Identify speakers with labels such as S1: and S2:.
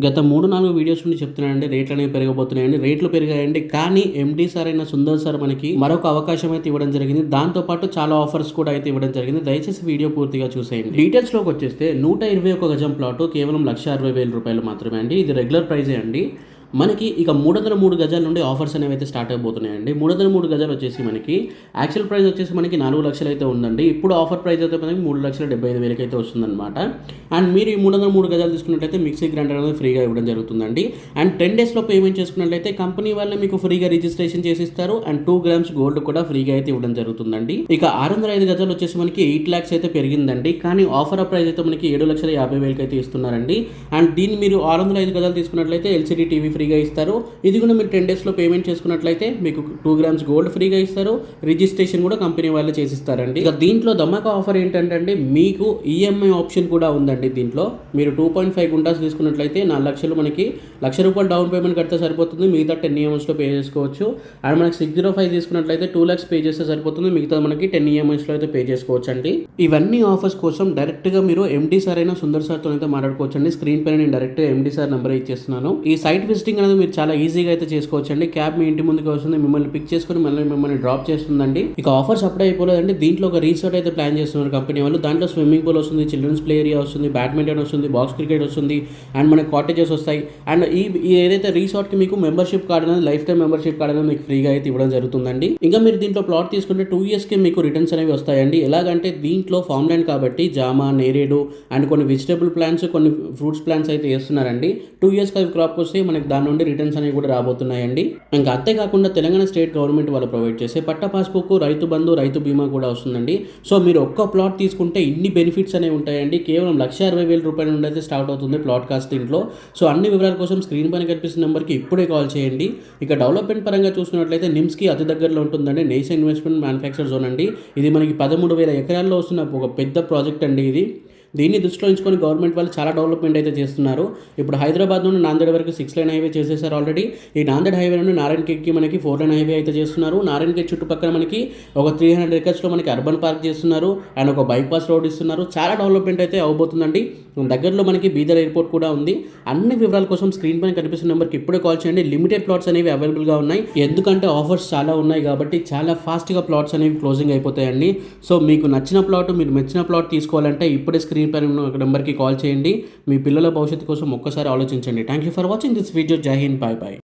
S1: గత 3-4 వీడియోస్ నుండి చెప్తున్నానండి రేట్లు అనేవి పెరగబోతున్నాయండి. రేట్లు పెరిగాయండి. కానీ ఎండీ సార్ అయిన సుందర్ సార్ మనకి మరొక అవకాశం అయితే ఇవ్వడం జరిగింది. దాంతో పాటు చాలా ఆఫర్స్ కూడా అయితే ఇవ్వడం జరిగింది. దయచేసి వీడియో పూర్తిగా చూసేయండి. డీటెయిల్స్‌లోకి వచ్చేస్తే 121 గజం ప్లాటు కేవలం 1,60,000 రూపాయలు మాత్రమే అండి. ఇది రెగ్యులర్ ప్రైజే అండి. మనకి ఇక 303 గజాల నుండి ఆఫర్స్ అనేవి అయితే స్టార్ట్ అయిపోతున్నాయండి. 303 గజాలు వచ్చేసి మనకి యాక్చువల్ ప్రైస్ వచ్చేసి మనకి 4 లక్షలు అయితే ఉందండి. ఇప్పుడు ఆఫర్ ప్రైస్ అయితే మనకి 3,75,000 అయితే వస్తుందన్నమాట. అండ్ మీరు ఈ 303 గజాలు తీసుకున్నట్లయితే మిక్సీ గ్రైండర్ అనేది ఫ్రీగా ఇవ్వడం జరుగుతుందండి. అండ్ 10 డేస్లో పేమెంట్ చేసుకున్నట్లయితే కంపెనీ వాళ్ళే మీకు ఫ్రీగా రిజిస్ట్రేషన్ చేసిస్తారు. అండ్ 2 గ్రామ్స్ గోల్డ్ కూడా ఫ్రీగా అయితే ఇవ్వడం జరుగుతుందండి. ఇక 605 గజాలు వచ్చేసి మనకి 8 lakhs అయితే పెరిగిందండి. కానీ ఆఫర్ ప్రైస్ అయితే మనకి 7,50,000 అయితే ఇస్తున్నారండి. అండ్ దీన్ని మీరు 605 గజాలు తీసుకున్నట్లయితే ఎల్సీడీ టీవీ ఫ్రీగా ఇస్తారు. ఇది కూడా మీరు 10 డేస్లో పేమెంట్ చేసుకున్నట్లయితే మీకు 2 గ్రామ్స్ గోల్డ్ ఫ్రీగా ఇస్తారు. రిజిస్ట్రేషన్ కూడా కంపెనీ వాళ్ళే చేసిస్తారండి. ఇక దీంట్లో ధమాకా ఆఫర్ ఏంటంటే మీకు ఈఎంఐ ఆప్షన్ కూడా ఉందండి. దీంట్లో మీరు 2.5 గుంటాస్ తీసుకున్నట్లయితే 4 లక్షలు మనకి ₹1,00,000 డౌన్ పేమెంట్ కడితే సరిపోతుంది. మిగతా 10 EMIస్లో పే చేసుకోవచ్చు. అండ్ మనకి 605 తీసుకున్నట్లయితే 2 lakhs పే చేస్తే సరిపోతుంది. మిగతా మనకి 10 EMIస్లో అయితే పే చేసుకోవచ్చు అండి. ఇవన్నీ ఆఫర్స్ కోసం డైరెక్ట్గా మీరు ఎండీ సార్ అయినా సుందర్ సార్తో అయితే మాట్లాడుకోవచ్చు అండి. స్క్రీన్ పైన నేను డైరెక్ట్గా ఎండీ సార్ నెంబర్ ఇచ్చేస్తున్నాను. ఈ సైట్ విజిటింగ్ అనేది మీరు చాలా ఈజీగా అయితే చేసుకోవచ్చు అండి. క్యాబ్ మీ ఇంటి ముందుకు వస్తుంది, మిమ్మల్ని పిక్ చేసుకుని మళ్ళీ మిమ్మల్ని డ్రాప్ చేస్తుందండి. ఇక ఆఫర్స్ అప్పుడే అయిపోలేదండి. దీంట్లో ఒక రిసార్ట్ అయితే ప్లాన్ చేస్తున్నారు కంపెనీ వాళ్ళు. దాంట్లో స్విమ్మింగ్ పూల్ వస్తుంది, చిల్డ్రన్స్ ప్లే ఏరియా వస్తుంది, బ్యాడ్మింటన్ వస్తుంది, బాక్స్ క్రికెట్ వస్తుంది, అండ్ మనకి కాటేజెస్ వస్తాయి. అండ్ ఈ ఏదైతే రిసార్ట్కి మీకు మెంబర్షిప్ కార్డ్ అనేది లైఫ్ టైం మెంబర్షిప్ కార్డ్ అనేది మీకు ఫ్రీగా అయితే ఇవ్వడం జరుగుతుందండి. ఇంకా మీరు దీంట్లో ప్లాట్ తీసుకుంటే 2 yearsకి మీకు రిటర్న్స్ అనేవి వస్తాయండి. ఎలాగంటే దీంట్లో ఫామ్ ల్యాండ్ కాబట్టి జామ, నేరేడు అండ్ కొన్ని వెజిటబుల్ ప్లాంట్స్, కొన్ని ఫ్రూట్స్ ప్లాంట్స్ అయితే వేస్తున్నారండి. 2 yearsకి అవి క్రాప్ వస్తే మనకి దాని నుండి రిటర్న్స్ అనేవి కూడా రాబోతున్నాయండి. ఇంకా అంతేకాకుండా తెలంగాణ స్టేట్ గవర్నమెంట్ వాళ్ళు ప్రొవైడ్ చేసే పట్టా పాస్బుక్, రైతు బంధు, రైతు బీమా కూడా వస్తుందండి. సో మీరు ఒక్క ప్లాట్ తీసుకుంటే ఇన్ని బెనిఫిట్స్ అనేవి ఉంటాయండి. కేవలం 1,60,000 రూపాయల నుండి అయితే స్టార్ట్ అవుతుంది ప్లాట్ కాస్ట్ దీంట్లో. సో అన్ని వివరాల కోసం స్క్రీన్ పైన కనిపిస్తున్న నెంబర్కి ఇప్పుడే కాల్ చేయండి. ఇక డెవలప్మెంట్ పరంగా చూసుకున్నట్లయితే నిమ్స్కి అతి దగ్గరలో ఉంటుందండి. నేషన్ ఇన్వెస్ట్మెంట్ మ్యానుఫ్యాక్చర్ జోన్ అండి. ఇది మనకి 13,000 ఎకరాల్లో వస్తున్న ఒక పెద్ద ప్రాజెక్ట్ అండి ఇది. దీన్ని దృష్టిలో ఉంచుకొని గవర్నమెంట్ వాళ్ళు చాలా డెవలప్మెంట్ అయితే చేస్తున్నారు. ఇప్పుడు హైదరాబాద్ నుండి నాందేడ్ వరకు 6 lane హైవే చేసేసారు ఆల్రెడీ. ఈ నాందేడ్ హైవే నుండి నారాయణఖేడ్కి మనకి 4 lane హైవే అయితే చేస్తున్నారు. నారాయణఖేడ్ చుట్టుపక్కల మనకి ఒక 300 acresలో మనకి అర్బన్ పార్క్ చేస్తున్నారు. అండ్ ఒక బైపాస్ రోడ్ ఇస్తున్నారు. చాలా డెవలప్మెంట్ అయితే అవబోతుందండి. దగ్గరలో మనకి బీదర్ ఎయిర్పోర్ట్ కూడా ఉంది. అన్ని వివరాల కోసం స్క్రీన్ పైన కనిపిస్తున్న నెంబర్కి ఇప్పుడే కాల్ చేయండి. లిమిటెడ్ ప్లాట్స్ అనేవి అవైలబుల్గా ఉన్నాయి. ఎందుకంటే ఆఫర్స్ చాలా ఉన్నాయి కాబట్టి చాలా ఫాస్ట్గా ప్లాట్స్ అనేవి క్లోజింగ్ అయిపోతాయండి. సో మీకు నచ్చిన ప్లాట్, మీరు మెచ్చిన ప్లాట్ తీసుకోవాలంటే ఇప్పుడే స్క్రీన్ పైన ఉన్న నెంబర్కి కాల్ చేయండి. మీ పిల్లల భవిష్యత్తు కోసం ఒక్కసారి ఆలోచించండి. Thank you for watching this video. జై హింద్, బై బై.